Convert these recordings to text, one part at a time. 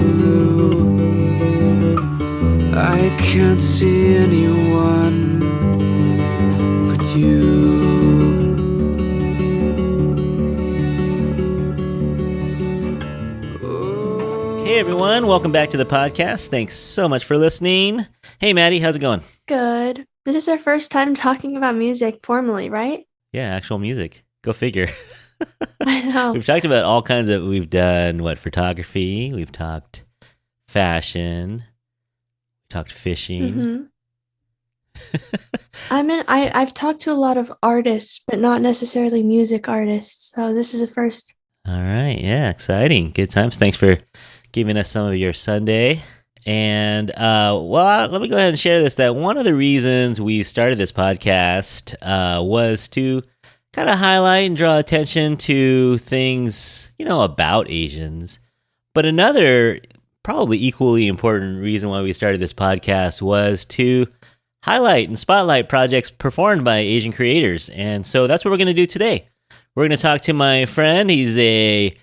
blue. I can't see anyone but you. Hey everyone, welcome back to the podcast. Thanks so much for listening. Hey Maddie, how's it going? Good. This is our first time talking about music formally, right? Yeah, actual music. Go figure. I know. We've talked about all kinds of, we've done photography, we've talked fashion, we talked fishing. I've talked to a lot of artists, but not necessarily music artists. So this is a first. All right, yeah, exciting. Good times. Thanks for giving us some of your Sunday. And let me go ahead and share this, that one of the reasons we started this podcast was to kind of highlight and draw attention to things, about Asians. But another probably equally important reason why we started this podcast was to highlight and spotlight projects performed by Asian creators. And so that's what we're going to do today. We're going to talk to my friend. He's a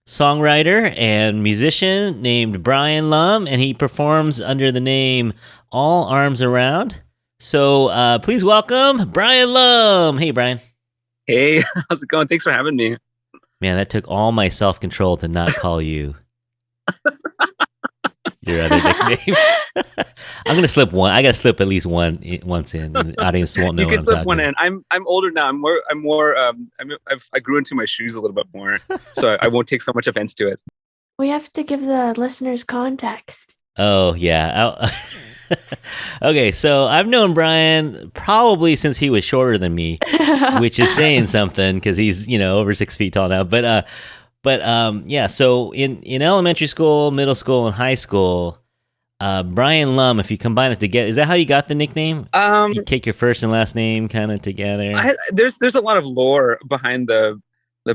songwriter and musician named Brian Lum, and he performs under the name All Arms Around. So please welcome Brian Lum. Hey, Brian. Hey, how's it going? Thanks for having me. Man, that took all my self-control to not call you your other nickname. I'm gonna slip one. I gotta slip at least once in, and the audience won't know. You can what slip I'm one talking in. I'm older now. I grew into my shoes a little bit more, so I won't take so much offense to it. We have to give the listeners context. Oh yeah. Okay, so I've known Brian probably since he was shorter than me, which is saying something because he's over 6 feet tall now. But yeah. So in elementary school, middle school, and high school, Brian Lum. If you combine it together, is that how you got the nickname? You take your first and last name kind of together. There's a lot of lore behind the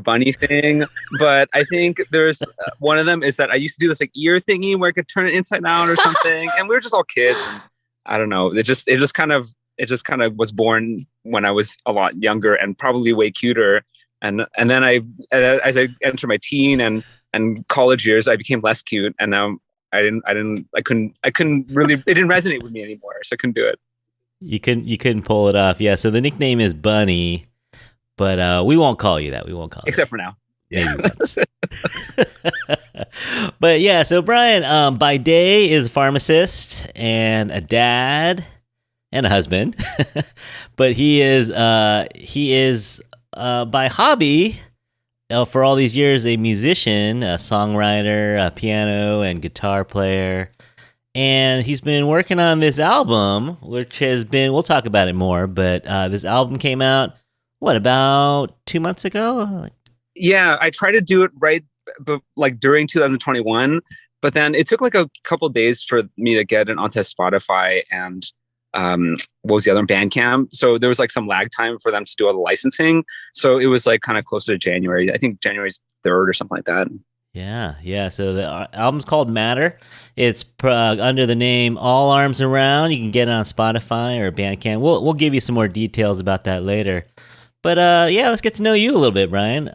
bunny thing, but I think there's one of them is that I used to do this like ear thingy where I could turn it inside out or something, and we were just all kids. And I don't know. It just kind of was born when I was a lot younger and probably way cuter. And then as I entered my teen and college years, I became less cute, and now I couldn't really. It didn't resonate with me anymore, so I couldn't do it. You couldn't pull it off. Yeah. So the nickname is Bunny. But we won't call you that. We won't call you except for now. Maybe once. But yeah, so Brian, by day is a pharmacist and a dad and a husband. But he is by hobby, for all these years, a musician, a songwriter, a piano and guitar player. And he's been working on this album, which has been, we'll talk about it more, but this album came out, about 2 months ago? Yeah, I tried to do it right, but like during 2021, but then it took like a couple days for me to get it onto Spotify and what was the other one? Bandcamp. So there was like some lag time for them to do all the licensing. So it was like kind of closer to January. I think January's 3rd or something like that. Yeah. So the album's called Matter. It's under the name All Arms Around. You can get it on Spotify or Bandcamp. We'll give you some more details about that later. But yeah, let's get to know you a little bit, Brian.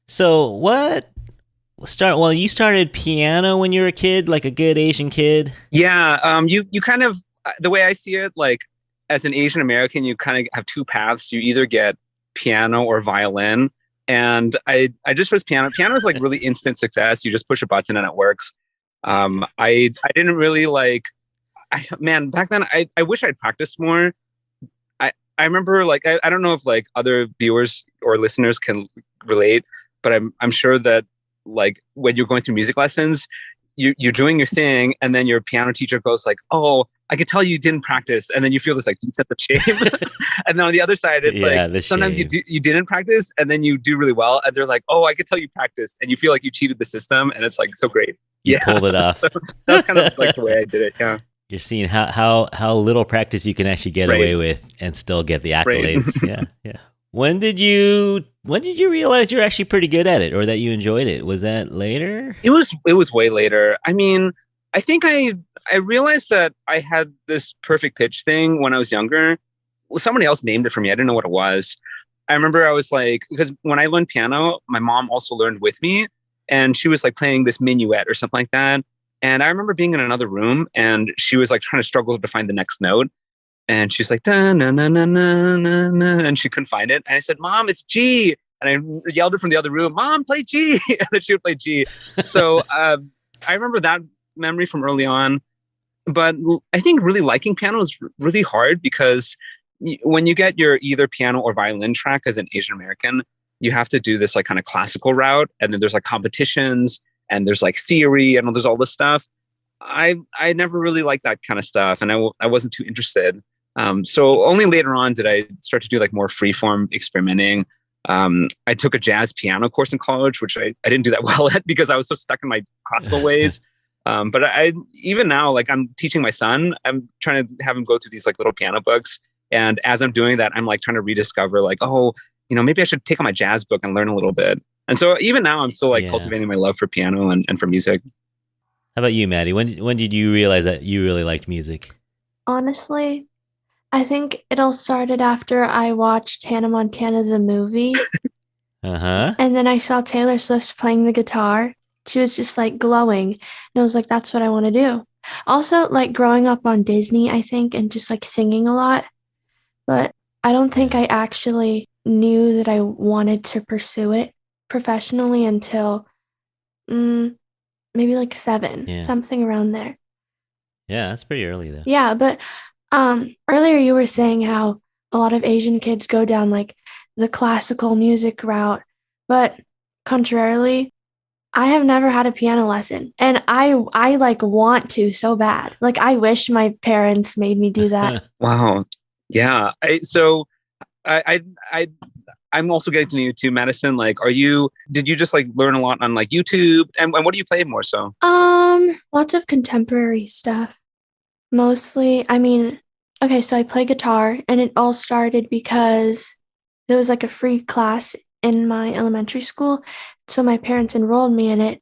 So you started piano when you were a kid, like a good Asian kid? Yeah, you kind of, the way I see it, like as an Asian American, you kind of have two paths. You either get piano or violin. And I just was piano. Piano is like really instant success. You just push a button and it works. I didn't really back then I wish I'd practiced more. I remember like I don't know if like other viewers or listeners can relate, but I'm sure that like when you're going through music lessons, you're doing your thing, and then your piano teacher goes like, "Oh, I could tell you didn't practice," and then you feel this like sense of shame. And then on the other side, it's like sometimes you didn't practice, and then you do really well, and they're like, "Oh, I could tell you practiced," and you feel like you cheated the system, and it's like so great. You pulled it off. So that's kind of like the way I did it. Yeah. You're seeing how little practice you can actually get away with and still get the accolades. Yeah. When did you realize you're actually pretty good at it, or that you enjoyed it? Was that later? It was way later. I mean, I think I realized that I had this perfect pitch thing when I was younger. Well, somebody else named it for me. I didn't know what it was. I remember I was like, because when I learned piano, my mom also learned with me, and she was like playing this minuet or something like that. And I remember being in another room, and she was like trying to struggle to find the next note. And she's like, da, na, na, na, na, na, na, and she couldn't find it. And I said, Mom, it's G. And I yelled it from the other room, Mom, play G. And then she would play G. So I remember that memory from early on. But I think really liking piano is really hard because when you get your either piano or violin track as an Asian American, you have to do this like kind of classical route. And then there's like competitions and there's like theory and there's all this stuff. I never really liked that kind of stuff. And I wasn't too interested. So only later on did I start to do like more freeform experimenting. I took a jazz piano course in college, which I didn't do that well at because I was so stuck in my classical ways. But I even now, like I'm teaching my son, I'm trying to have him go through these like little piano books. And as I'm doing that, I'm like trying to rediscover like, oh, maybe I should take on my jazz book and learn a little bit. And so even now I'm still like cultivating my love for piano and for music. How about you, Maddie? When did you realize that you really liked music? Honestly, I think it all started after I watched Hannah Montana the movie. Uh-huh. And then I saw Taylor Swift playing the guitar. She was just like glowing. And I was like, that's what I want to do. Also, like growing up on Disney, I think, and just like singing a lot. But I don't think I actually knew that I wanted to pursue it professionally until maybe like 7, something around there. Yeah, that's pretty early though. Yeah, but earlier you were saying how a lot of Asian kids go down like the classical music route, but contrarily, I have never had a piano lesson, and I like want to so bad. Like I wish my parents made me do that. Wow. Yeah. I'm also getting to know you too, Madison. Like, did you just like learn a lot on like YouTube? And what do you play more so? Lots of contemporary stuff. Mostly, I mean, okay, so I play guitar, and it all started because there was like a free class in my elementary school. So my parents enrolled me in it.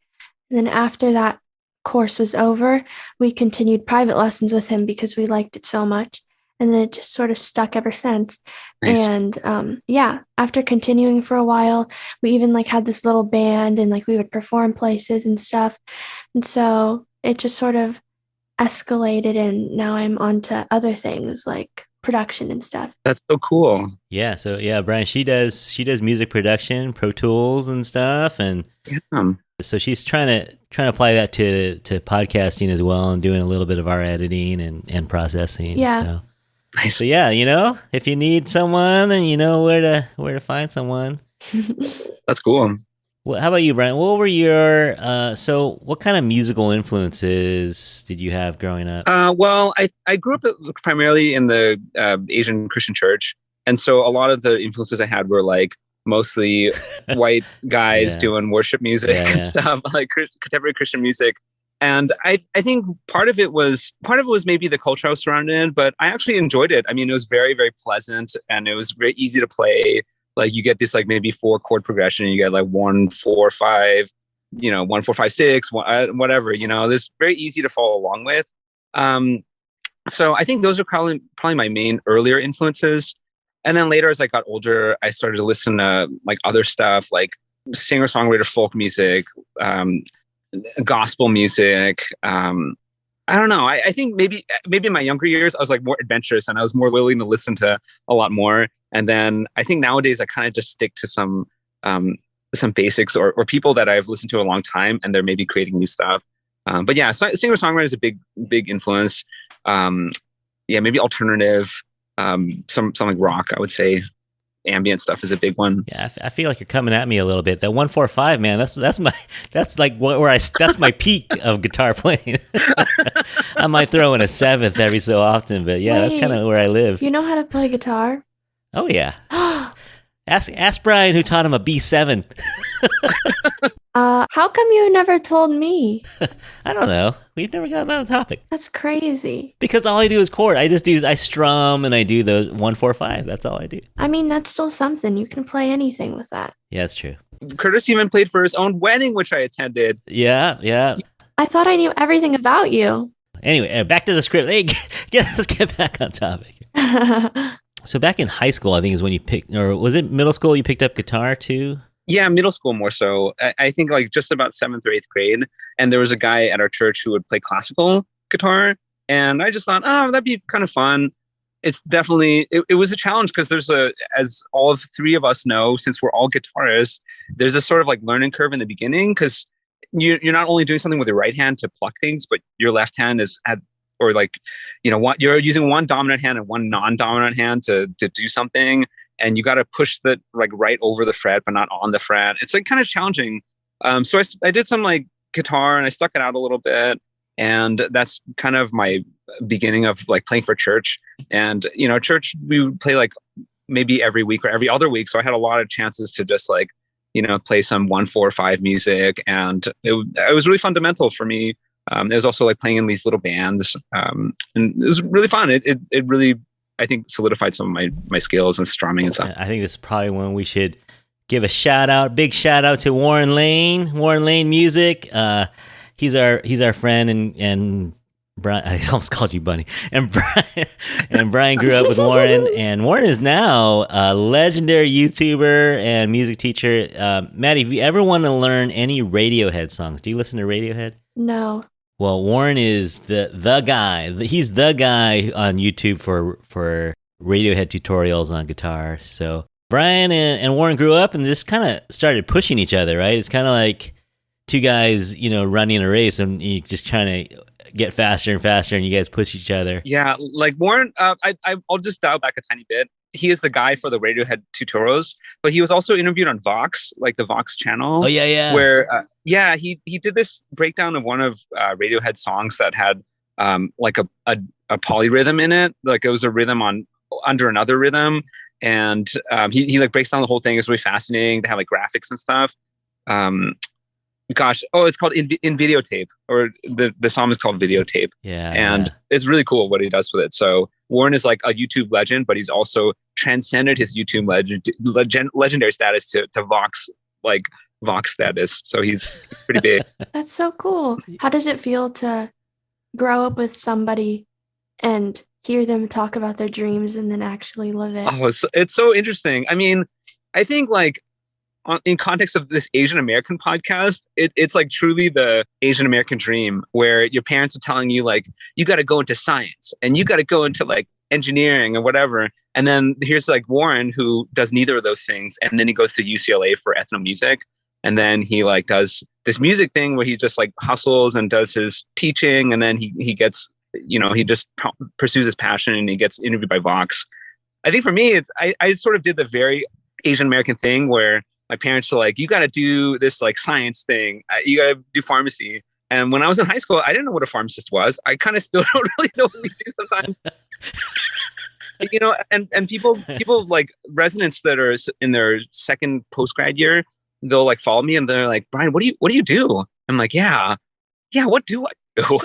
And then after that course was over, we continued private lessons with him because we liked it so much. And then it just sort of stuck ever since. Nice. And after continuing for a while, we even like had this little band and like we would perform places and stuff. And so it just sort of escalated, and now I'm onto other things like production and stuff. That's so cool. Yeah. So yeah, Brian, she does music production, Pro Tools and stuff, and so she's trying to apply that to podcasting as well, and doing a little bit of our editing and processing. Yeah. So. Nice. So yeah, if you need someone and you know where to find someone. That's cool. Well, how about you, Brian? What were your what kind of musical influences did you have growing up? Well, I grew up primarily in the Asian Christian church, and so a lot of the influences I had were like mostly white guys doing worship music and stuff, like contemporary Christian music. And I think part of it was maybe the culture I was surrounded in, but I actually enjoyed it. I mean, it was very, very pleasant, and it was very easy to play. Like you get this like maybe 4 chord progression, you get like 1, 4, 5, 1, 4, 5, 6, whatever. It's very easy to follow along with. So I think those are probably my main earlier influences. And then later, as I got older, I started to listen to like other stuff, like singer-songwriter folk music, gospel music. I don't know. I think maybe in my younger years, I was like more adventurous and I was more willing to listen to a lot more. And then I think nowadays I kind of just stick to some basics or people that I've listened to a long time, and they're maybe creating new stuff. But yeah, singer-songwriter is a big influence. Maybe alternative, some like rock, I would say. Ambient stuff is a big one. Yeah, I feel like you're coming at me a little bit. That 1-4-5, man, that's like that's my peak of guitar playing. I might throw in a 7th every so often, but yeah, that's kind of where I live. You know how to play guitar? Oh yeah. Ask Brian, who taught him a B7. How come you never told me? I don't know. We've never gotten on the topic. That's crazy. Because all I do is chord. I strum and I do the 1-4-5. That's all I do. I mean, that's still something. You can play anything with that. Yeah, that's true. Curtis even played for his own wedding, which I attended. Yeah. I thought I knew everything about you. Anyway, back to the script. Hey, let's get back on topic. So back in high school, I think is when you picked, or was it middle school you picked up guitar too? Yeah, middle school more so. I think like just about seventh or eighth grade. And there was a guy at our church who would play classical guitar. And I just thought, oh, that'd be kind of fun. It's definitely, it was a challenge because as all of three of us know, since we're all guitarists, there's a sort of like learning curve in the beginning because you're not only doing something with your right hand to pluck things, but your left hand is at, or like, what you're using one dominant hand and one non-dominant hand to do something, and you got to push the like right over the fret but not on the fret. It's like kind of challenging. So I did some like guitar and I stuck it out a little bit, and that's kind of my beginning of like playing for church. And church we would play like maybe every week or every other week, so I had a lot of chances to just like play some 1-4-5 music, and it was really fundamental for me. It was also like playing in these little bands, and it was really fun. It really, I think, solidified some of my skills and strumming and stuff. I think this is probably when we should give a big shout out to Warren Lane Music. He's our friend, and Brian, I almost called you Bunny. And Brian grew up with Warren, and Warren is now a legendary YouTuber and music teacher. Maddie, if you ever want to learn any Radiohead songs, do you listen to Radiohead? No. Well, Warren is the guy. He's the guy on YouTube for Radiohead tutorials on guitar. So Brian and Warren grew up and just kind of started pushing each other, right? It's kind of like two guys, running a race, and you just trying to get faster and faster, and you guys push each other. Yeah, like Warren, I'll just dial back a tiny bit. He is the guy for the Radiohead tutorials, but he was also interviewed on Vox, like the Vox channel. Oh yeah. Where he did this breakdown of one of Radiohead songs that had like a polyrhythm in it, like it was a rhythm under another rhythm, and he like breaks down the whole thing. It's really fascinating. They have like graphics and stuff. It's called in videotape, or the song is called Videotape. Yeah, it's really cool what he does with it. So Warren is like a YouTube legend, but he's also transcended his YouTube legendary status to Vox status. So he's pretty big. That's so cool. How does it feel to grow up with somebody and hear them talk about their dreams and then actually live it? Oh, it's so interesting. I mean, I think like in context of this Asian American podcast, it's like truly the Asian American dream, where your parents are telling you like, you got to go into science and you got to go into like engineering or whatever. And then here's like Warren, who does neither of those things. And then he goes to UCLA for ethnomusic. And then he like does this music thing where he just like hustles and does his teaching. And then he gets, he just pursues his passion and he gets interviewed by Vox. I think for me, I sort of did the very Asian American thing where my parents are like, you got to do this like science thing. You got to do pharmacy. And when I was in high school, I didn't know what a pharmacist was. I kind of still don't really know what we do sometimes. And people like residents that are in their second postgrad year, they'll like follow me and they're like, Brian, what do you do? I'm like, yeah, what do I do?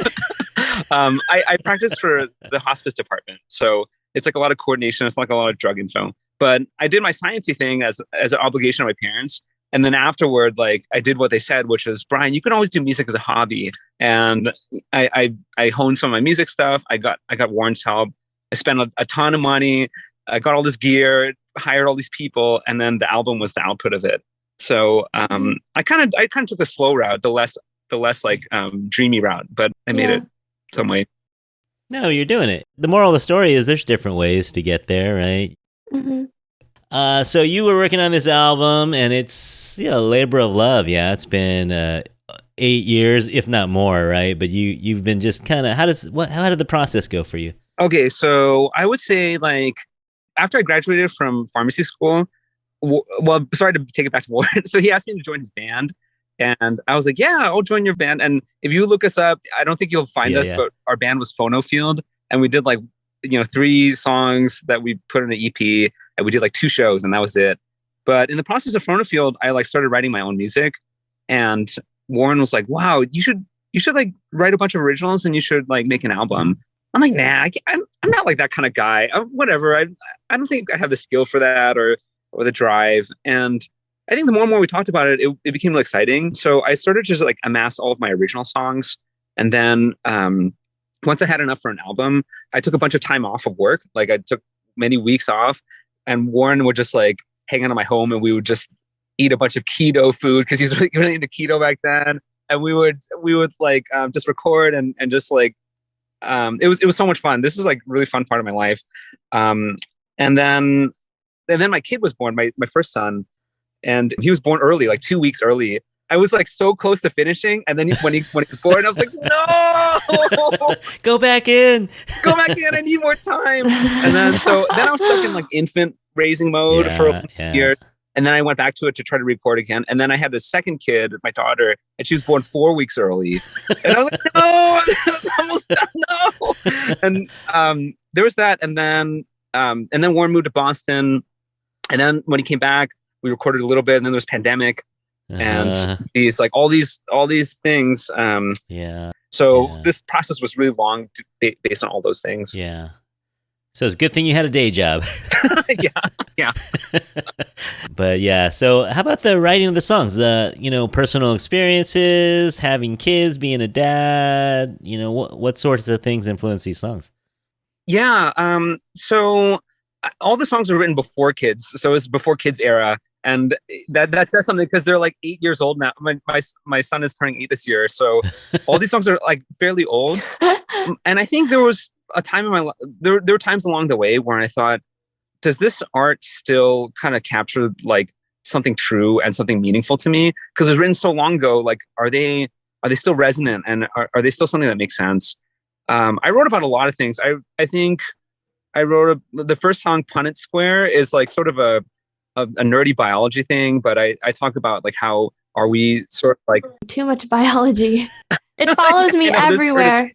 I practice for the hospice department. So it's like a lot of coordination. It's like a lot of drug info. But I did my sciencey thing as an obligation to my parents. And then afterward, like I did what they said, which is, Brian, you can always do music as a hobby. And I honed some of my music stuff. I got Warren's help. I spent a ton of money. I got all this gear, hired all these people, and then the album was the output of it. So I kind of took the slow route, the less like dreamy route, but I made it some way. No, you're doing it. The moral of the story is there's different ways to get there, right? Mm-hmm. So you were working on this album, and it's a labor of love. Yeah, it's been 8 years, if not more, right? But you've been just kind of how did the process go for you? Okay, so I would say like after I graduated from pharmacy school, well, sorry to take it back to Warren. So he asked me to join his band, and I was like, yeah, I'll join your band. And if you look us up, I don't think you'll find us, but our band was Phonofield, and we did like 3 songs that we put in the EP, and we did like 2 shows, and that was it. But in the process of Phonofield, I like started writing my own music, and Warren was like, wow, you should like write a bunch of originals and you should like make an album. I'm like, nah, I'm not like that kind of guy. Whatever. I don't think I have the skill for that or the drive. And I think the more and more we talked about it, it became really exciting. So I started to just like amass all of my original songs. And then once I had enough for an album, I took a bunch of time off of work. Like I took many weeks off, and Warren would just like hang out at my home, and we would just eat a bunch of keto food because he was really into keto back then. And we would like just record and just like it was so much fun. This is like really fun part of my life. And then my kid was born, my first son, and he was born early, like 2 weeks early. I was like so close to finishing, and then when he was born, I was like, no, Go back in. go back in. I need more time. And then I was stuck in like infant raising mode for a year. And then I went back to it to try to record again. And then I had the second kid, my daughter, and she was born 4 weeks early. And I was like, no, it's almost done. No. And there was that. And then Warren moved to Boston. And then when he came back, we recorded a little bit. And then there was pandemic and these like all these things. So this process was really long based on all those things. Yeah. So it's a good thing you had a day job. Yeah. But yeah, so how about the writing of the songs? Personal experiences, having kids, being a dad, what sorts of things influence these songs? Yeah. So all the songs were written before kids. So it's before kids era. And that says something because they're like 8 years old now. My son is turning 8 this year. So all these songs are like fairly old. And I think there was a time in my life, there were times along the way where I thought, does this art still kind of capture like something true and something meaningful to me? Because it was written so long ago. Like, are they still resonant, and are they still something that makes sense? I wrote about a lot of things. I think I wrote the first song, Punnett Square, is like sort of a nerdy biology thing, but I talk about like how are we sort of like too much biology. It follows me everywhere.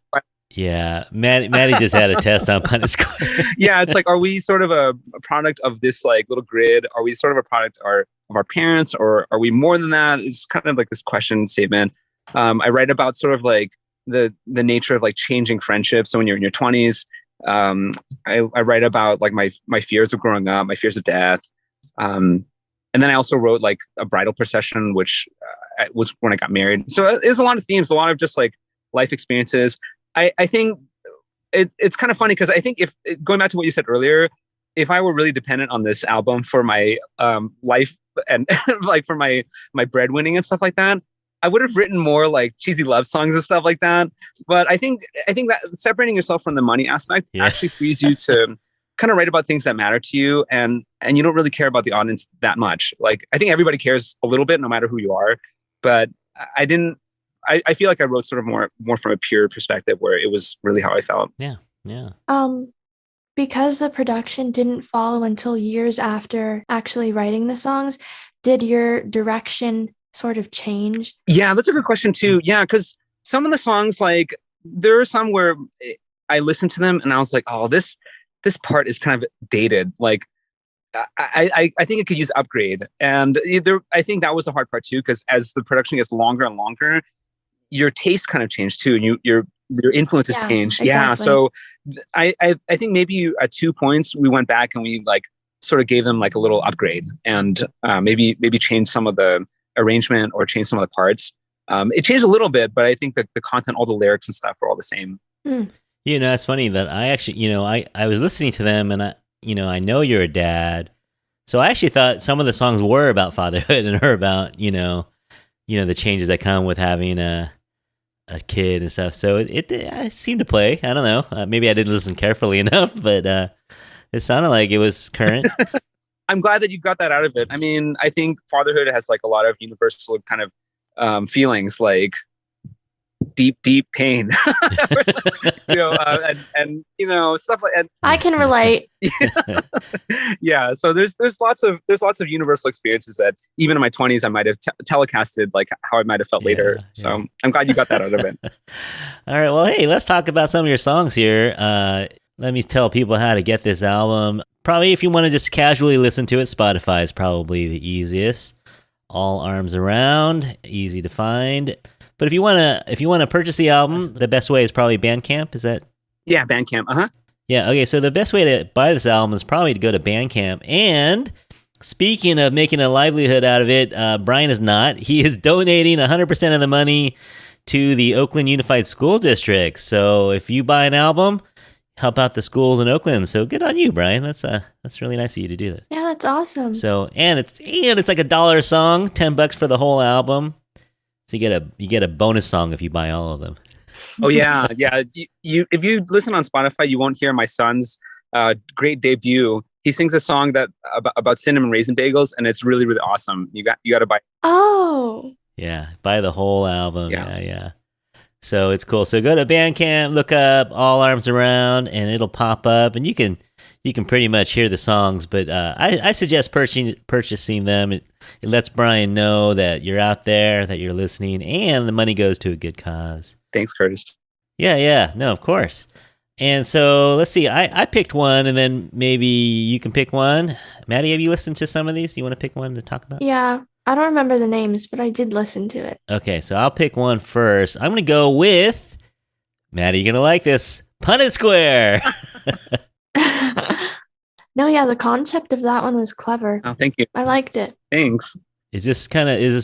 Yeah, Maddie just had a test on Punnett Square. Yeah, it's like, are we sort of a product of this like little grid? Are we sort of a product of our parents, or are we more than that? It's kind of like this question statement. I write about sort of like the nature of like changing friendships. So when you're in your 20s, I write about like my fears of growing up, my fears of death. And then I also wrote like a bridal procession, which was when I got married. So there's a lot of themes, a lot of just like life experiences. I think it's kind of funny because I think if going back to what you said earlier, if I were really dependent on this album for my life and like for my breadwinning and stuff like that, I would have written more like cheesy love songs and stuff like that. But I think that separating yourself from the money aspect actually frees you to kind of write about things that matter to you, and you don't really care about the audience that much. Like, I think everybody cares a little bit, no matter who you are. But I didn't. I feel like I wrote sort of more from a pure perspective where it was really how I felt. Yeah. Because the production didn't follow until years after actually writing the songs, did your direction sort of change? Yeah, that's a good question too. Yeah, because some of the songs, like there are some where I listened to them and I was like, oh, this part is kind of dated. Like, I think it could use upgrade. And I think that was the hard part too, because as the production gets longer and longer, your taste kind of changed too, and your influences changed. Exactly. Yeah. So I think maybe at 2 points we went back and we like sort of gave them like a little upgrade, and maybe changed some of the arrangement or changed some of the parts. It changed a little bit, but I think that the content, all the lyrics and stuff, were all the same. It's funny that I actually, I was listening to them, and I know you're a dad, so I actually thought some of the songs were about fatherhood and are about, the changes that come with having a kid and stuff. So it seemed to play. I don't know. Maybe I didn't listen carefully enough, but it sounded like it was current. I'm glad that you got that out of it. I mean, I think fatherhood has like a lot of universal kind of feelings, like deep pain, and stuff like that. I can relate. Yeah. So there's lots of universal experiences that even in my 20s I might have telecasted, like how I might have felt later. So I'm glad you got that out of it. All right. Well, hey, let's talk about some of your songs here. Let me tell people how to get this album. Probably if you want to just casually listen to it, Spotify is probably the easiest. All Arms Around, easy to find. But if you want to purchase the album, the best way is probably Bandcamp. Is that? Yeah, Bandcamp. Yeah. Okay. So the best way to buy this album is probably to go to Bandcamp. And speaking of making a livelihood out of it, Brian is not. He is donating 100% of the money to the Oakland Unified School District. So if you buy an album, help out the schools in Oakland. So good on you, Brian. That's really nice of you to do that. Yeah, that's awesome. So and it's like $1 a song, $10 for the whole album. So you get a bonus song if you buy all of them. Oh yeah, yeah. You if you listen on Spotify, you won't hear my son's great debut. He sings a song that about cinnamon raisin bagels, and it's really really awesome. You got to buy. Oh. Yeah, buy the whole album. Yeah. Yeah. So it's cool. So go to Bandcamp, look up All Arms Around, and it'll pop up, and you can pretty much hear the songs. But I suggest purchasing them. It lets Brian know that you're out there, that you're listening, and the money goes to a good cause. Thanks, Curtis. Yeah. No, of course. And so let's see. I picked one, and then maybe you can pick one. Maddie, have you listened to some of these? You want to pick one to talk about? Yeah. I don't remember the names, but I did listen to it. Okay, so I'll pick one first. I'm going to go with, Maddie, you're going to like this, Punnett Square. No, yeah, the concept of that one was clever. Oh, thank you. I liked it. Thanks. Is this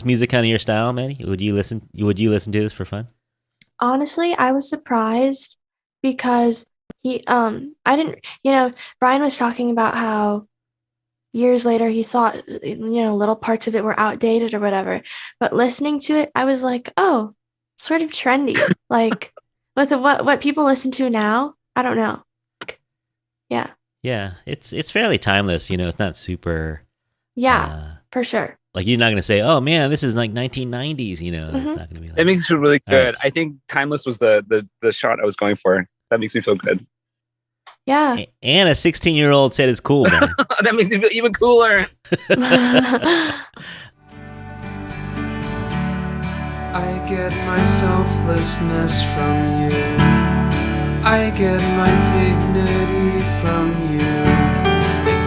music kind of your style, Maddie? Would you listen to this for fun? Honestly, I was surprised because Brian was talking about how years later he thought, little parts of it were outdated or whatever. But listening to it, I was like, oh, sort of trendy. Like with what people listen to now, I don't know. Yeah. Yeah, it's fairly timeless, it's not super. Yeah, for sure. Like you're not going to say, oh man, this is like 1990s, It's not going to be like That makes me feel really good. Right. I think timeless was the shot I was going for. That makes me feel good. Yeah. And a 16-year-old said it's cool, man. That makes me feel even cooler. I get my selflessness from you. I get my dignity from you. I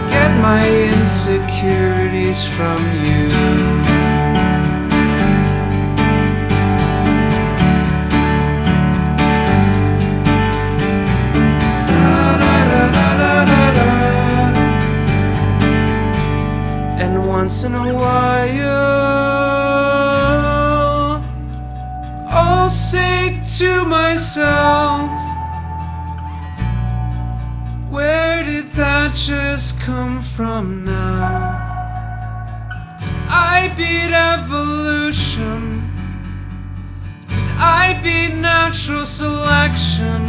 get my insecurities from you. And once in a while, I'll say to myself, where did that just come from now? Did I beat evolution? Did I beat natural selection?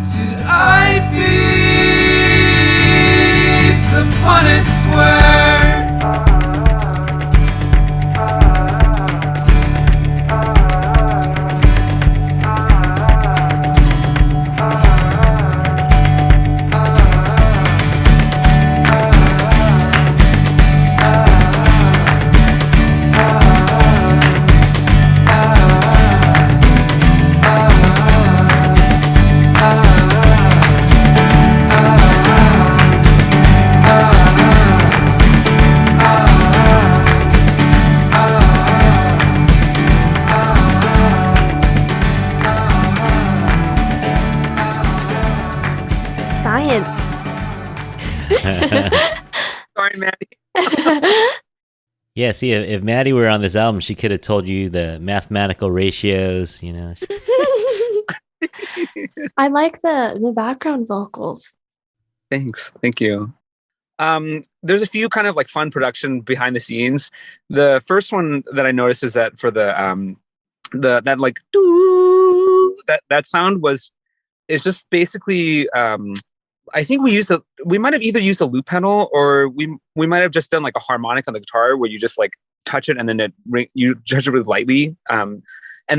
Did I beat the Punnett Square? Sorry, Maddie. Yeah, see, if Maddie were on this album, she could have told you the mathematical ratios, I like the background vocals. Thanks. Thank you. There's a few kind of like fun production behind the scenes. The first one that I noticed is that for the that like doo, that sound is just basically I think we might have either used a loop pedal or we might have just done like a harmonic on the guitar where you just like touch it and then you touch it really lightly. And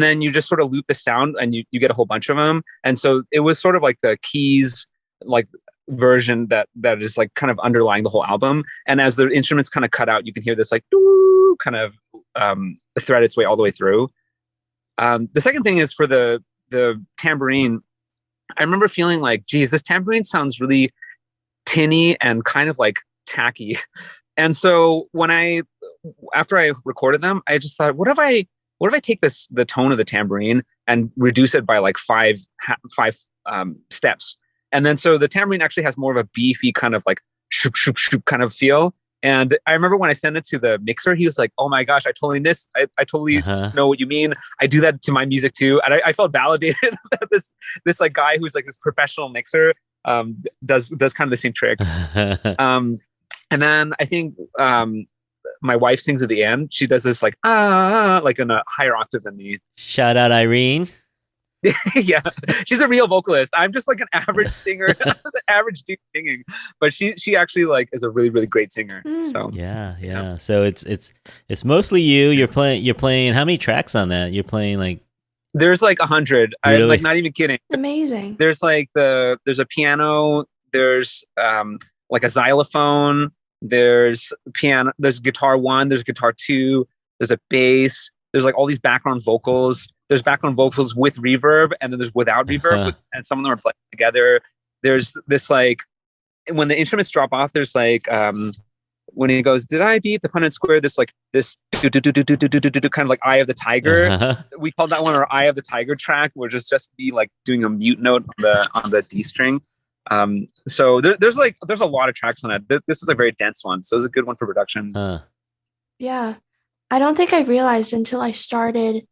then you just sort of loop the sound and you get a whole bunch of them. And so it was sort of like the keys, like version that is like kind of underlying the whole album. And as the instruments kind of cut out, you can hear this like doo kind of thread its way all the way through. The second thing is for the tambourine. I remember feeling like, geez, this tambourine sounds really tinny and kind of like tacky. And so after I recorded them, I just thought, what if I take the tone of the tambourine and reduce it by like five steps? And then so the tambourine actually has more of a beefy kind of like shoop, shoop, shoop kind of feel. And I remember when I sent it to the mixer, he was like, "Oh my gosh, I totally missed. I totally know what you mean. I do that to my music too." And I felt validated that this like guy who's like this professional mixer does kind of the same trick. And then I think my wife sings at the end. She does this like like in a higher octave than me. Shout out Irene. Yeah, she's a real vocalist. I'm just like an average singer. I'm just an average dude singing, but she actually like is a really really great singer. So yeah. So it's mostly you. You're playing. How many tracks on that? You're playing like. There's like 100. Really? I'm like not even kidding. Amazing. There's like there's a piano. There's like a xylophone. There's piano. There's guitar 1. There's guitar 2. There's a bass. There's like all these background vocals. There's background vocals with reverb, and then there's without reverb, and some of them are playing together. There's this like when the instruments drop off. There's like when he goes, "Did I beat the Punnett Square?" This like this kind of like Eye of the Tiger. We called that one our Eye of the Tiger track, which is just be like doing a mute note on the D string. So there's a lot of tracks on it. This is a very dense one, so it's a good one for production. Yeah, I don't think I realized until I started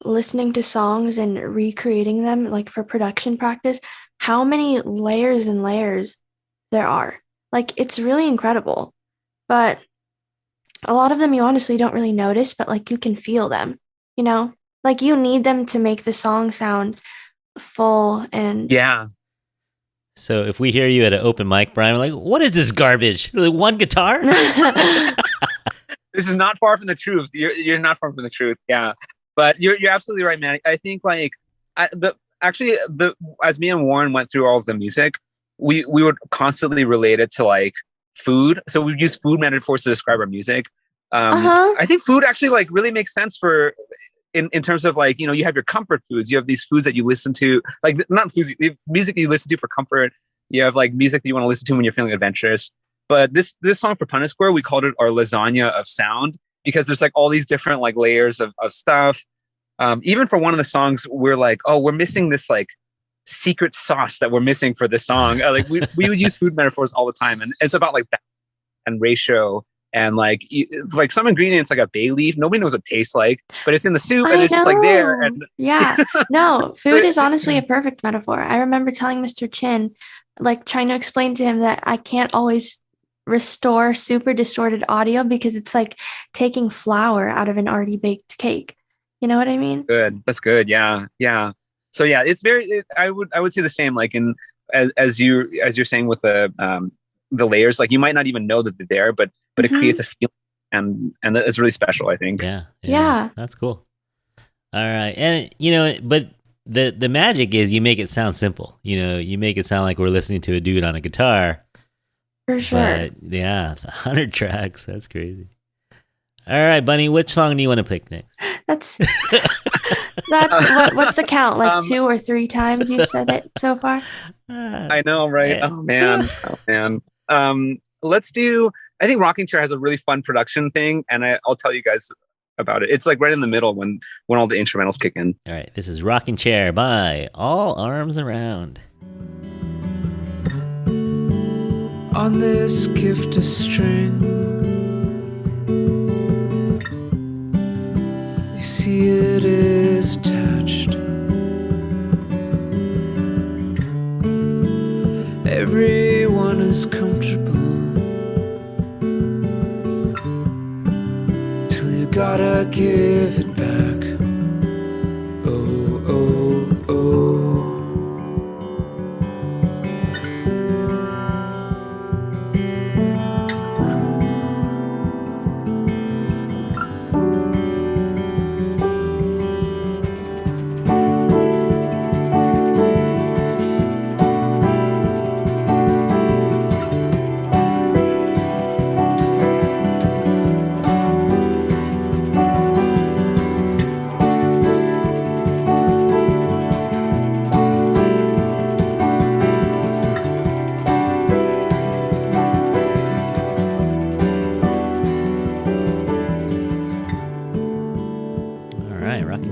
listening to songs and recreating them like for production practice how many layers and layers there are. Like it's really incredible, but a lot of them you honestly don't really notice, but like you can feel them, you know, like you need them to make the song sound full. And yeah, so if we hear you at an open mic, Brian, we're like, what is this garbage? Like one guitar? This is not far from the truth. You're not far from the truth. Yeah. But you're absolutely right, man. I think like as me and Warren went through all of the music, we would constantly relate it to like food. So we use food metaphors to describe our music. I think food actually like really makes sense for in terms of like, you know, you have your comfort foods. You have these foods that you listen to, like not foods, music that you listen to for comfort. You have like music that you want to listen to when you're feeling adventurous. But this song for Punnett Square, we called it our lasagna of sound, because there's like all these different like layers of stuff. Even for one of the songs, we're like, oh, we're missing this like secret sauce that we're missing for this song. Like we would use food metaphors all the time, and it's about like that and ratio and like some ingredients like a bay leaf. Nobody knows what it tastes like, but it's in the soup and it's just like there. And yeah, no, food is honestly a perfect metaphor. I remember telling Mr. Chin, like trying to explain to him that I can't always restore super distorted audio because it's like taking flour out of an already baked cake. You know what I mean? Good. That's good. Yeah. So yeah, it's very. I would say the same. Like as you're saying with the layers, like you might not even know that they're there, but it creates a feeling, and it's really special, I think. Yeah. That's cool. All right, and you know, but the magic is you make it sound simple. You know, you make it sound like we're listening to a dude on a guitar. For sure. But, yeah, 100 tracks. That's crazy. All right, Bunny, which song do you want to pick next? That's what's the count? Like 2 or 3 times you've said it so far? I know, right? Oh man. Let's do. I think Rocking Chair has a really fun production thing, and I'll tell you guys about it. It's like right in the middle when all the instrumentals kick in. All right, this is Rocking Chair by All Arms Around. On this gift of string, you see it is attached. Everyone is comfortable till you gotta give it back. Oh, oh, oh.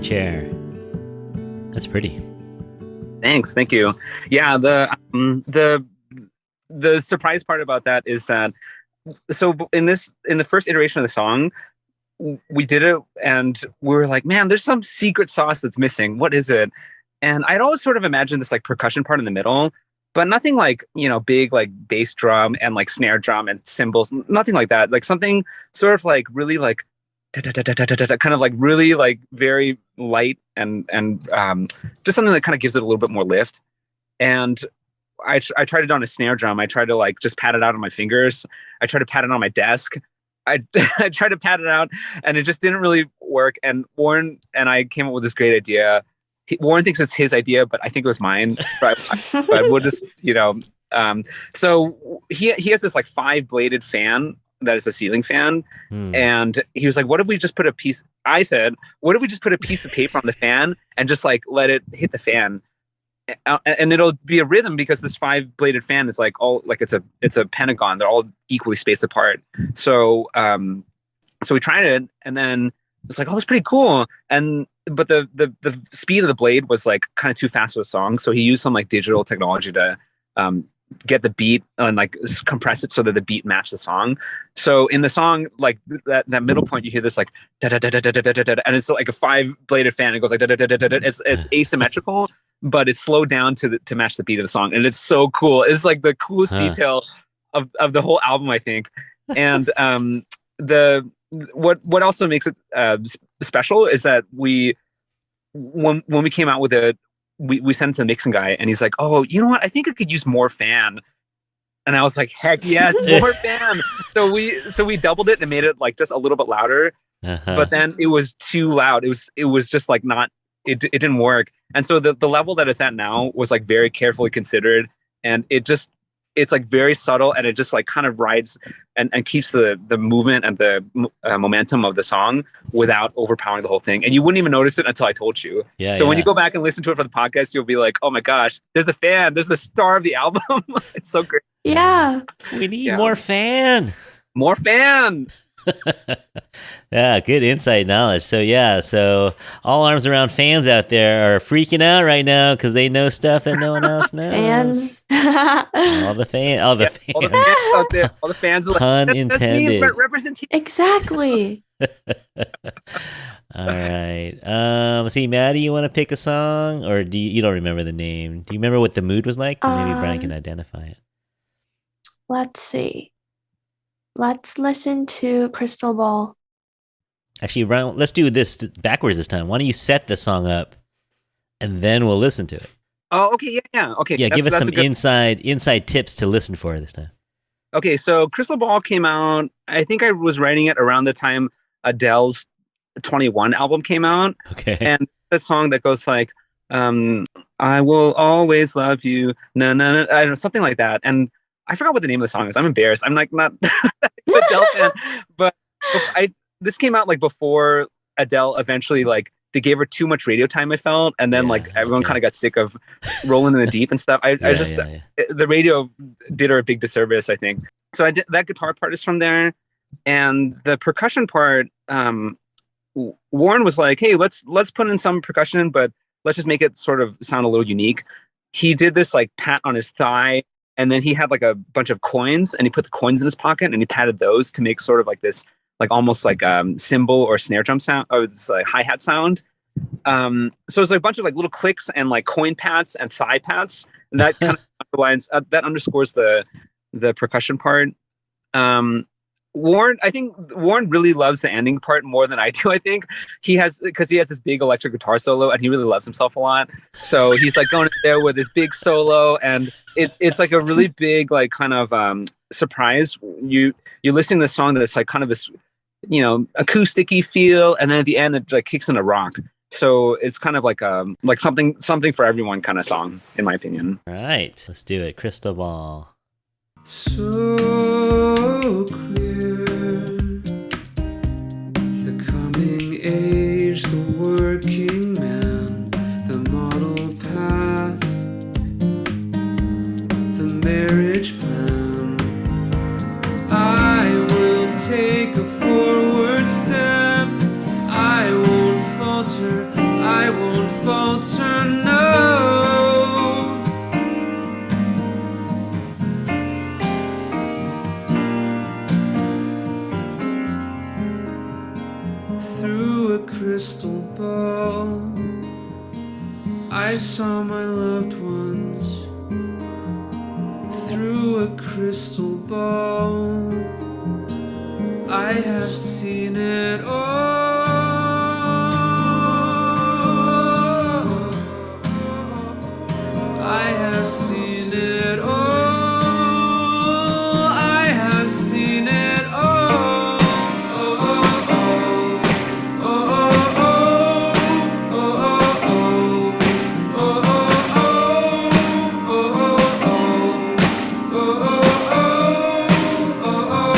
Chair. That's pretty. Thanks. Thank you. Yeah. The surprise part about that is that so in the first iteration of the song, we did it and we were like, man, there's some secret sauce that's missing. What is it? And I'd always sort of imagined this like percussion part in the middle, but nothing like, big like bass drum and like snare drum and cymbals, nothing like that. Like something sort of like really like kind of like really like very light and just something that kind of gives it a little bit more lift. And I tried it on a snare drum. I tried to like just pat it out on my fingers. I tried to pat it on my desk. I I tried to pat it out, and it just didn't really work. And Warren and I came up with this great idea. Warren thinks it's his idea, but I think it was mine. But we'll just, so he has this like 5-bladed fan that is a ceiling fan, and he was like, "What if we just put a piece?" I said, "What if we just put a piece of paper on the fan and just like let it hit the fan?" And it'll be a rhythm because this 5-bladed fan is like all like it's a pentagon. They're all equally spaced apart. So so we tried it, and then it's like, oh, that's pretty cool. But the speed of the blade was like kind of too fast for the song. So he used some like digital technology to get the beat and like compress it so that the beat matched the song. So in the song, like that middle point, you hear this like da da da da da da da da, and it's like a 5-bladed fan. It goes like da da da da da. It's asymmetrical, but it's slowed down to match the beat of the song, and it's so cool. It's like the coolest detail of the whole album, I think. And what also makes it special is that when we came out with it, we sent it to the mixing guy, and he's like, "Oh, you know what? I think I could use more fan." And I was like, "Heck yes, more fan!" So we doubled it and made it like just a little bit louder. But then it was too loud. It was just like not. It didn't work. And so the level that it's at now was like very carefully considered, and it's like very subtle, and it just like kind of rides and keeps the movement and the momentum of the song without overpowering the whole thing. And you wouldn't even notice it until I told you. So when you go back and listen to it for the podcast, you'll be like, oh my gosh, there's the fan. There's the star of the album. It's so great. Yeah. We need more fan. More fan. Yeah, good insight knowledge. So all arms around fans out there are freaking out right now because they know stuff that no one else knows. Fans. all the fans. All the fans out there. All the fans are like, Pun intended. Representation. Exactly. All right. See, Maddie, you want to pick a song, or you don't remember the name? Do you remember what the mood was like? Maybe Brian can identify it. Let's see. Let's listen to Crystal Ball. Actually, Brian, let's do this backwards this time. Why don't you set the song up, and then we'll listen to it. Oh, okay, yeah, okay. Yeah, give us some inside tips to listen for this time. Okay, so Crystal Ball came out. I think I was writing it around the time Adele's 21 album came out. Okay, and that song that goes like, "I will always love you," no, I don't know, something like that. And I forgot what the name of the song is. I'm embarrassed. I'm like not Adele fan, but this came out like before Adele eventually like they gave her too much radio time. I felt, and then like everyone kind of got sick of rolling in the deep and stuff. The radio did her a big disservice, I think. So I did that guitar part is from there, and the percussion part. Warren was like, "Hey, let's put in some percussion, but let's just make it sort of sound a little unique." He did this like pat on his thigh. And then he had like a bunch of coins, and he put the coins in his pocket, and he patted those to make sort of like this, like almost like cymbal or snare drum sound, or this like hi-hat sound. So it's like a bunch of like little clicks and like coin pats and thigh pats, and that kind of underlines that underscores the percussion part. I think Warren really loves the ending part more than I do. I think because he has this big electric guitar solo, and he really loves himself a lot. So he's like going in there with this big solo, and it's like a really big like kind of surprise. You're listening to this song that's like kind of this, acoustic-y feel, and then at the end it like kicks in a rock. So it's kind of like something for everyone kind of song, in my opinion. All right, let's do it. Crystal Ball. So clear, the coming age, the working man, the model path, the marriage plan. I will take a forward step. I won't falter, no. I saw my loved ones through a crystal ball. I have seen it all. I have seen it all. I have seen it all. Oh, oh, oh. Oh, oh, oh. Oh, oh, oh. Oh, oh, oh. Oh, oh,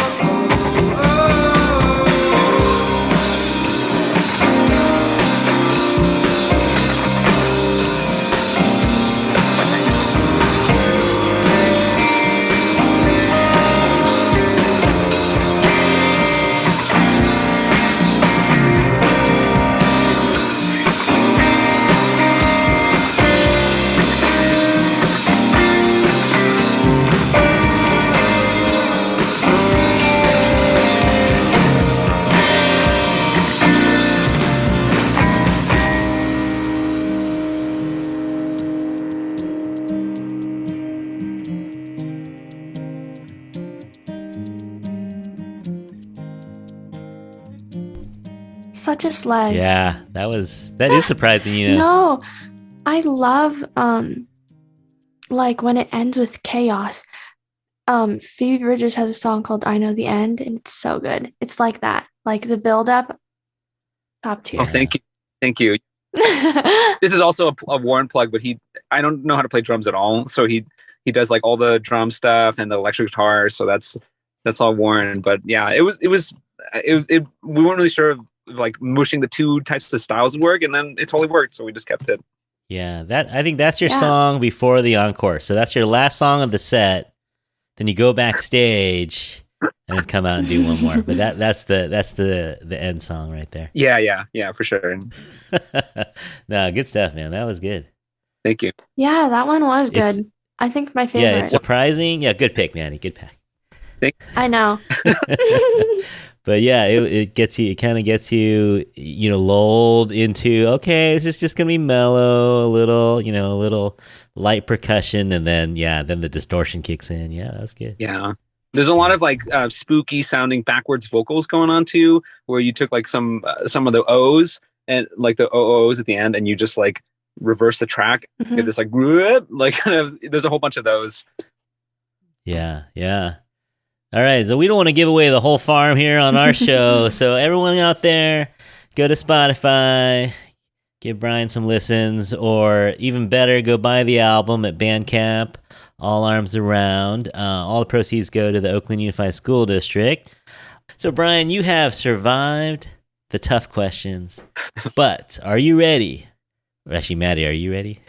Such a sled. Yeah, that is surprising, you know. No, I love like when it ends with chaos. Phoebe Bridgers has a song called I Know the End, and it's so good. It's like that. Like the build up, top tier. Oh, thank you. Thank you. This is also a Warren plug, but I don't know how to play drums at all. So he does like all the drum stuff and the electric guitar. So that's all Warren. But yeah, we weren't really sure of like mushing the two types of styles would work, and then it totally worked. So we just kept it. Yeah, I think that's your song before the encore. So that's your last song of the set. Then you go backstage and then come out and do one more. But that's the end song right there. Yeah, for sure. No, good stuff, man. That was good. Thank you. Yeah, that one was good. I think my favorite. Yeah, it's surprising. Yeah, good pick, Manny. Good pick. I know. But yeah, it kind of gets you, lulled into, okay, this is just going to be mellow, a little light percussion. And then the distortion kicks in. Yeah, that's good. Yeah. There's a lot of like spooky sounding backwards vocals going on too, where you took like some of the O's and like the OOs at the end, and you just like reverse the track. Mhm. Get this like kind of, there's a whole bunch of those. Yeah. All right, so we don't want to give away the whole farm here on our show. So everyone out there, go to Spotify, give Brian some listens, or even better, go buy the album at Bandcamp, All Arms Around. All the proceeds go to the Oakland Unified School District. So Brian, you have survived the tough questions, but are you ready? Actually, Maddie, are you ready?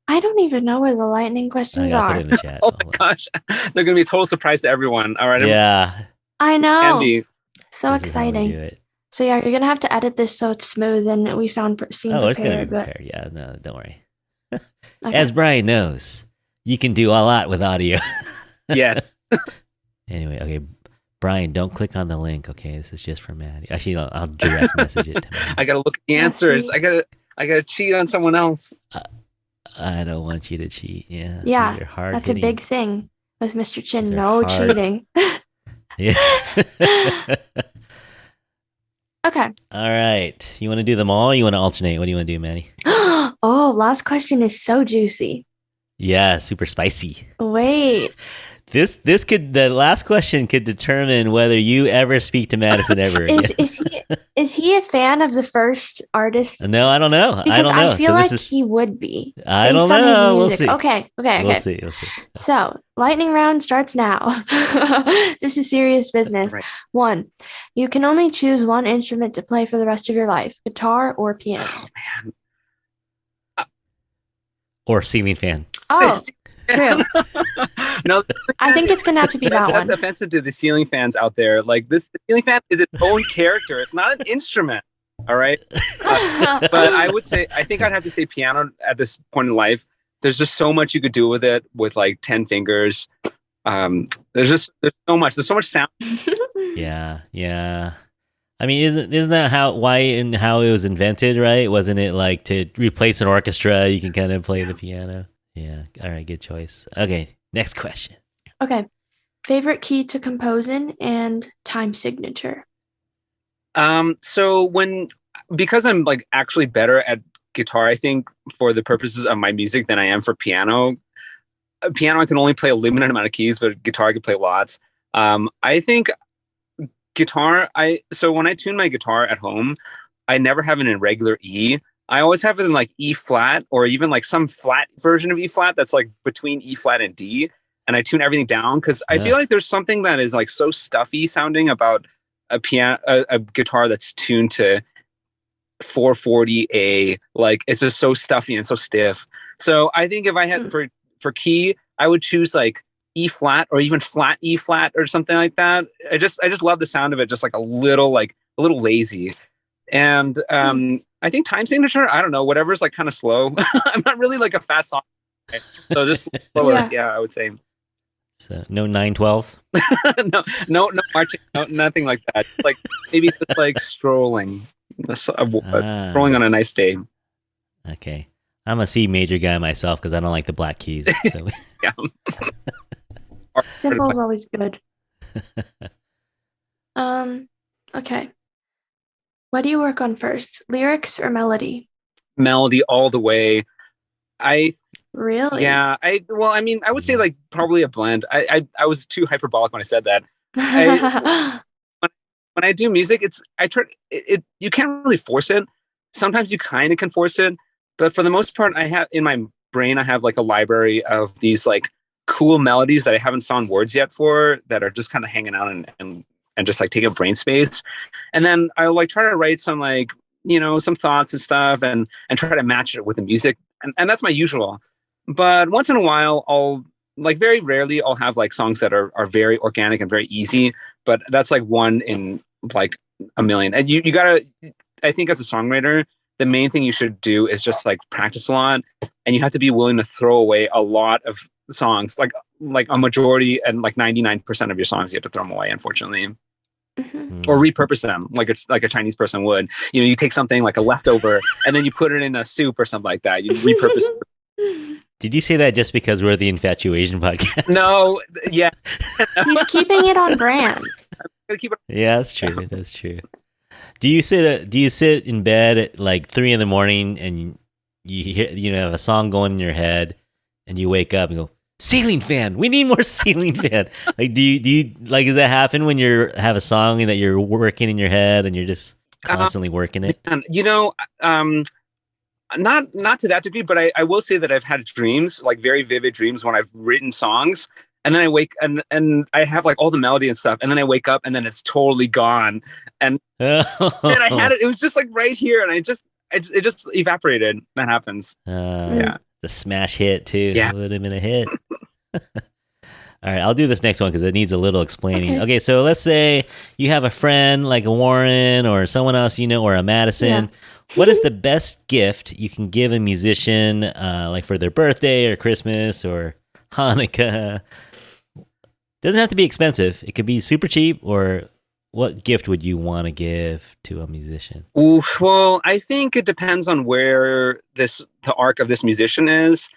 I don't even know where the lightning questions I gotta put are. it in the chat. Oh my gosh, they're gonna be a total surprise to everyone. All right, Yeah. I know. Andy, So This is how we do exciting. it. So yeah, you're gonna have to edit this so it's smooth and we seem Oh, it's gonna be prepared. But prepared. Yeah, no, don't worry. okay. As Brian knows, you can do a lot with audio. yeah, Anyway, okay, Brian, don't click on the link. Okay, this is just for Maddie. Actually, I'll direct message it to Maddie. I gotta look at the answers. see. I gotta cheat on someone else. I don't want you to cheat. Yeah, Yeah, these are hard that's hitting. a big thing with Mr. Chin. These are No hard. cheating. Yeah. Okay. All right. You want to do them all? Or you want to alternate? What do you want to do, Maddie? Oh, last question is so juicy. Yeah, super spicy. Wait. The last question could determine whether you ever speak to Madison ever again. Is he a fan of the first artist? No, I don't know. Because I don't know. I feel So like this is, he would be. I based don't on his know. We'll music. see. Okay. We'll see. So, lightning round starts now. This is serious business. Right. 1. You can only choose one instrument to play for the rest of your life, guitar or piano. Oh man. Or ceiling fan. Oh, true. No, I think it's going to have to be that that's one. offensive to the ceiling fans out there. Like the ceiling fan is its own character. It's not an instrument. All right. But I think I'd have to say piano at this point in life. There's just so much you could do with it with like 10 fingers. There's so much. There's so much sound. Yeah. I mean, isn't that why and how it was invented, right? Wasn't it like to replace an orchestra? You can kind of play the piano. Yeah. All right. Good choice. Okay. Next question. Okay. Favorite key to compose in and time signature. So because I'm like actually better at guitar, I think for the purposes of my music than I am for piano. Piano I can only play a limited amount of keys, but guitar I can play lots. I think guitar, so when I tune my guitar at home, I never have it in regular E. I always have it in like E flat or even like some flat version of E flat that's like between E flat and D. And I tune everything down because I feel like there's something that is like so stuffy sounding about a guitar that's tuned to 440A. Like it's just so stuffy and so stiff. So I think if I had for key, I would choose like E flat or even flat E flat or something like that. I just love the sound of it, just like a little lazy. And I think time signature, I don't know, whatever's like kind of slow. I'm not really like a fast song, so just slower. Yeah, I would say. So no 9/12. no marching, nothing like that. Like maybe just like strolling on a nice day. Okay, I'm a C major guy myself because I don't like the black keys. So yeah. Simple is always good. Okay. What do you work on first, lyrics or melody? Melody all the way. Really? Yeah. I would say like probably a blend. I was too hyperbolic when I said that. When I do music, you can't really force it. Sometimes you kind of can force it, but for the most part, I have in my brain, I have like a library of these like cool melodies that I haven't found words yet for that are just kind of hanging out and just like taking up brain space. And then I'll like try to write some like, some thoughts and stuff and try to match it with the music. And that's my usual. But once in a while, I'll like very rarely I'll have like songs that are very organic and very easy, but that's like one in like a million. And you gotta, I think as a songwriter, the main thing you should do is just like practice a lot, and you have to be willing to throw away a lot of songs, like a majority and like 99% of your songs you have to throw them away, unfortunately. Or repurpose them like a Chinese person would. You take something like a leftover and then you put it in a soup or something like that. You repurpose it. Did you say that just because we're the Infatuasian podcast? No, yeah. He's keeping it on brand. Yeah, that's true. That's true. Do you sit in bed at like 3 a.m. and you hear have a song going in your head and you wake up and go, ceiling fan, we need more ceiling fan? Like do you like, does that happen when you have a song that you're working in your head and you're just constantly working it? Not to that degree, but I will say that I've had dreams, like very vivid dreams when I've written songs, and then I wake and I have like all the melody and stuff, and then I wake up and then it's totally gone, and then I had it was just like right here, and it just evaporated. That happens. Yeah, the smash hit too. Yeah, would have been a hit. All right, I'll do this next one because it needs a little explaining. Okay, so let's say you have a friend like a Warren or someone else or a Madison. Yeah. What is the best gift you can give a musician, like for their birthday or Christmas or Hanukkah? Doesn't have to be expensive. It could be super cheap. Or what gift would you want to give to a musician? Ooh, well, I think it depends on where the arc of this musician is.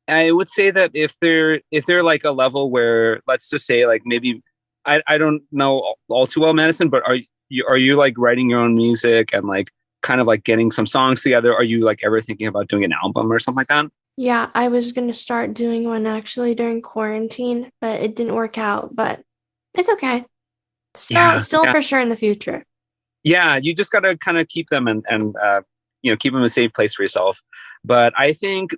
I would say that if they're like a level where, let's just say like maybe I don't know all too well, Madison, but are you like writing your own music and like kind of like getting some songs together? Are you like ever thinking about doing an album or something like that? Yeah, I was going to start doing one actually during quarantine, but it didn't work out, but it's okay. Still for sure in the future. Yeah, you just got to kind of keep them and keep them in a safe place for yourself. But I think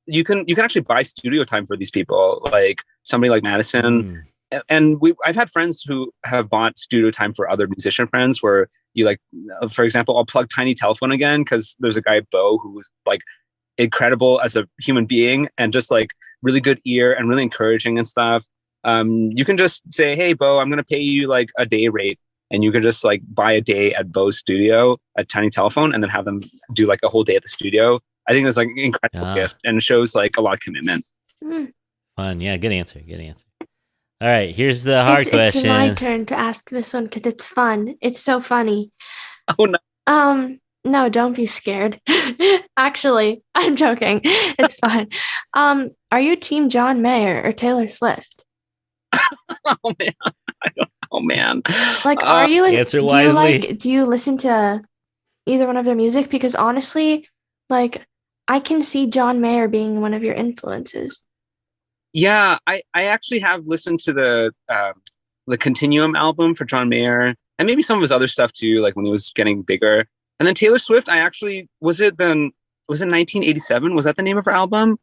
you can actually buy studio time for these people, like somebody like Madison. And I've had friends who have bought studio time for other musician friends where you like, for example, I'll plug Tiny Telephone again because there's a guy, Bo, who's like incredible as a human being and just like really good ear and really encouraging and stuff. You can just say, hey, Bo, I'm going to pay you like a day rate. And you can just like buy a day at Bo's studio at Tiny Telephone and then have them do like a whole day at the studio. I think that's like an incredible gift and it shows like a lot of commitment. Fun. Yeah, good answer. All right, here's the hard question. It's my turn to ask this one because it's fun. It's so funny. Oh no. No, don't be scared. Actually, I'm joking. It's fine. Are you team John Mayer or Taylor Swift? Oh man. I don't know, man. Like, are you? Answer Do wisely. do you listen to either one of their music? Because honestly, like, I can see John Mayer being one of your influences. Yeah, I actually have listened to the Continuum album for John Mayer, and maybe some of his other stuff too, like when he was getting bigger. And then Taylor Swift, I actually was it 1987? Was that the name of her album?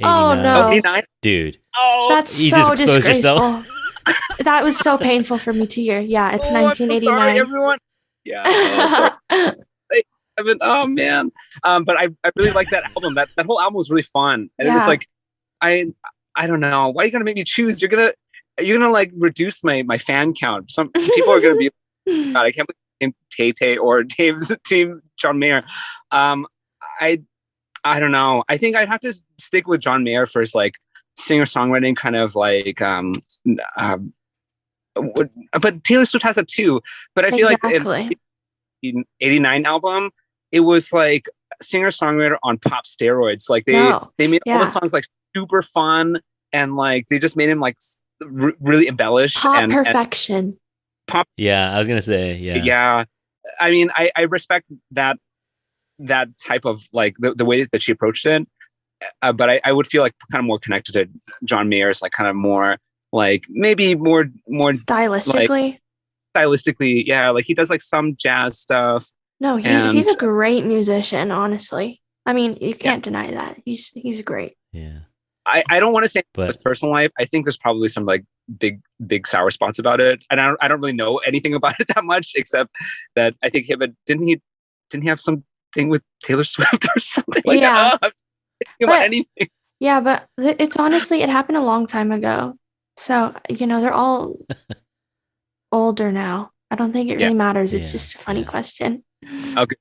Oh 89. no, 89? Dude. Oh, That's You so just exposed disgraceful. yourself. That was so painful for me to hear. Yeah, it's oh, I'm so 1989. sorry, everyone. Yeah. Oh, sorry. Oh man. But I really like that album. That whole album was really fun. And it was Yeah. like I don't know. Why are you gonna make me choose? You're gonna like reduce my fan count. Some people are gonna be God, I can't believe Tay Tay or Team John Mayer. I don't know. I think I'd have to stick with John Mayer for his like singer-songwriting kind of like but Taylor Swift has it too. But I feel like in 89 album, it was like singer-songwriter on pop steroids. Like they made all the songs like super fun, and like they just made him like really embellished pop perfection. Pop. Yeah, I was gonna say yeah. I mean, I respect that type of like the way that she approached it, but I would feel like kind of more connected to John Mayer's like kind of more like maybe more stylistically. Stylistically, yeah, like he does like some jazz stuff. No, he's a great musician, honestly. I mean, you can't deny that. He's great. Yeah. I don't want to say his personal life. I think there's probably some like big sour spots about it, and I don't really know anything about it that much, except that I think didn't he have something with Taylor Swift or something like that? I'm thinking about anything. Yeah, but it's honestly it happened a long time ago, so they're all older now. I don't think it really matters. It's just a funny question. Okay.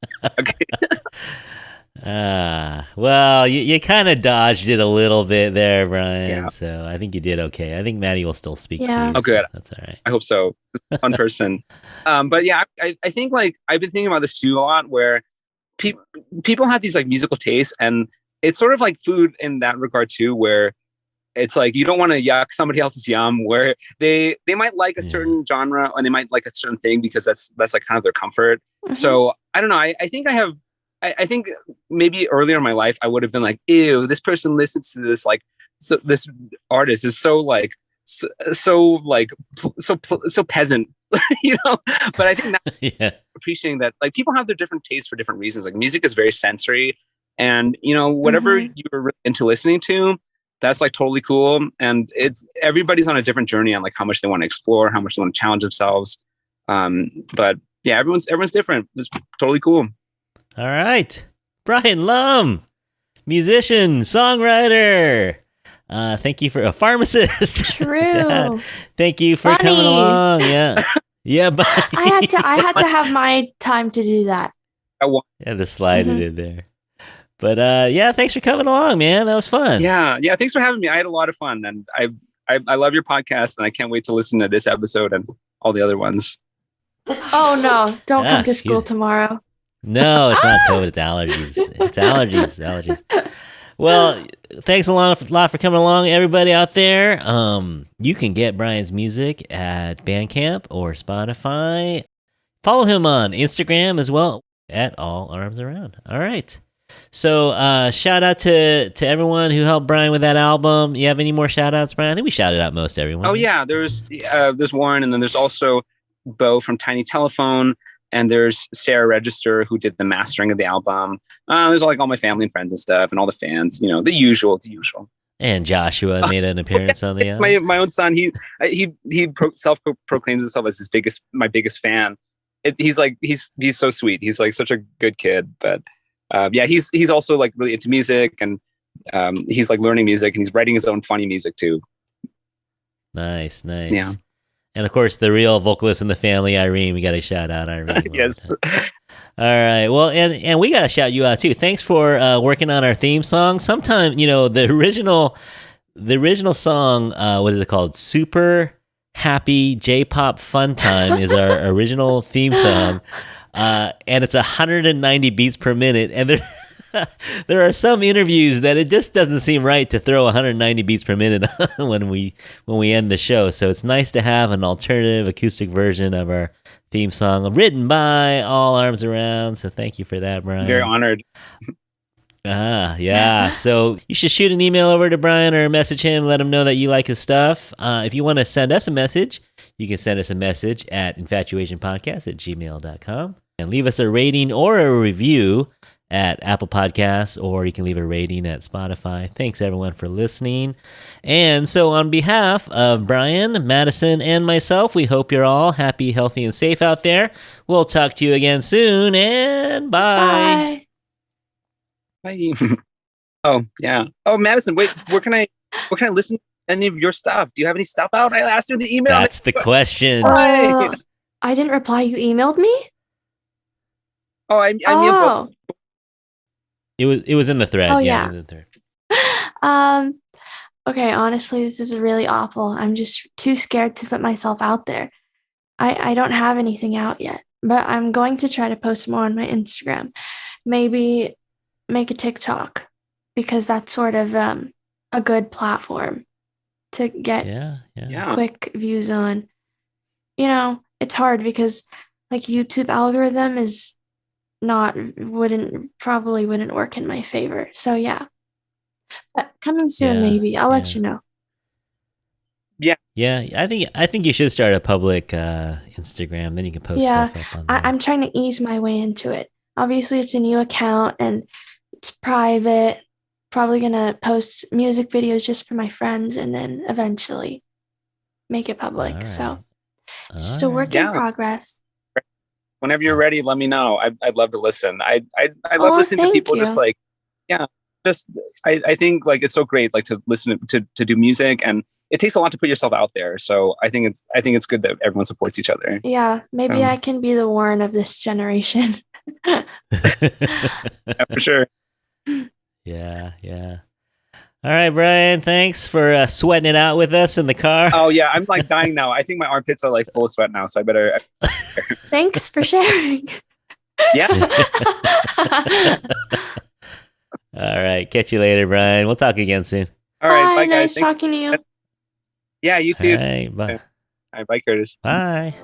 Well, you kind of dodged it a little bit there, Brian. So I think you did okay. I think Maddie will still speak to you. Oh, good. So that's all right. I hope so. Fun person. But yeah, I think like I've been thinking about this too a lot, where people have these like musical tastes, and it's sort of like food in that regard too, where it's like you don't want to yuck somebody else's yum, where they might like a certain genre and they might like a certain thing because that's like kind of their comfort. Mm-hmm. So I don't know. I think maybe earlier in my life I would have been like, ew, this person listens to this like this artist is so peasant, But I think now appreciating that like people have their different tastes for different reasons. Like music is very sensory, and whatever you're really into listening to, that's like totally cool. And it's everybody's on a different journey on like how much they want to explore, how much they want to challenge themselves. But yeah, everyone's different. It's totally cool. All right. Brian Lum, musician, songwriter. Thank you for a pharmacist. True. Thank you for coming along. Yeah. Yeah, buddy. I had to have my time to do that. Yeah, the slide it in there. But yeah, thanks for coming along, man. That was fun. Yeah, thanks for having me. I had a lot of fun, and I love your podcast, and I can't wait to listen to this episode and all the other ones. Oh no, don't come to school tomorrow. No, it's not COVID. It's allergies. It's allergies. Well, thanks a lot for coming along, everybody out there. You can get Brian's music at Bandcamp or Spotify. Follow him on Instagram as well at All Arms Around. All right. So shout out to everyone who helped Brian with that album. You have any more shout outs, Brian? I think we shouted out most everyone. Oh yeah, there's Warren, and then there's also Bo from Tiny Telephone. And there's Sarah Register, who did the mastering of the album. There's like all my family and friends and stuff, and all the fans. The usual. And Joshua made an appearance on the album. My own son. He self-proclaims himself as my biggest fan. He's so sweet. He's like such a good kid. But yeah, he's also like really into music, and he's like learning music, and he's writing his own funny music too. Nice. Yeah. And of course, the real vocalist in the family, Irene. We got to shout out Irene. Yes. All right. Well, and we got to shout you out too. Thanks for working on our theme song. Sometime, the original song. What is it called? Super Happy J-Pop Fun Time is our original theme song. And it's 190 beats per minute. And there are some interviews that it just doesn't seem right to throw 190 beats per minute when we end the show. So it's nice to have an alternative acoustic version of our theme song written by All Arms Around. So thank you for that, Brian. Very honored. Yeah. So you should shoot an email over to Brian or message him, let him know that you like his stuff. If you want to send us a message, you can send us a message at infatuasianpodcast@gmail.com and leave us a rating or a review at Apple Podcasts, or you can leave a rating at Spotify. Thanks everyone for listening. And so on behalf of Brian, Madison, and myself, we hope you're all happy, healthy, and safe out there. We'll talk to you again soon, and bye. Bye. Bye. Oh, yeah. Oh, Madison, wait, where can I listen to any of your stuff? Do you have any stuff out? I asked you in the email. That's the question. Right. I didn't reply. You emailed me? Oh, I mean, Oh. It was in the thread. Oh, yeah. yeah. In the thread. Okay, honestly, this is really awful. I'm just too scared to put myself out there. I don't have anything out yet, but I'm going to try to post more on my Instagram. Maybe make a TikTok, because that's sort of a good platform to get Yeah. quick views on. You know, it's hard because like YouTube algorithm is probably wouldn't work in my favor. So yeah. But coming soon, Yeah, maybe. I'll let yeah. you know. Yeah, I think you should start a public Instagram. Then you can post Yeah, stuff up on there. I'm trying to ease my way into it. Obviously, it's a new account and it's private. Probably gonna post music videos just for my friends and then eventually make it public. All So right. it's just a work Yeah. in progress. Whenever you're ready, let me know. I'd love to listen. I love Oh, listening to thank people you. just like, yeah, just I think like it's so great like to listen to do music, and it takes a lot to put yourself out there. So I think it's good that everyone supports each other. Yeah, maybe I can be the Warren of this generation. Yeah, for sure. Yeah. All right, Brian. Thanks for sweating it out with us in the car. Oh yeah, I'm like dying now. I think my armpits are like full of sweat now, so I better. Thanks for sharing. Yeah. All right. Catch you later, Brian. We'll talk again soon. All right, bye guys. Nice Thanks. talking to you. Yeah, you All too. right. Bye. All right, bye, Curtis. Bye.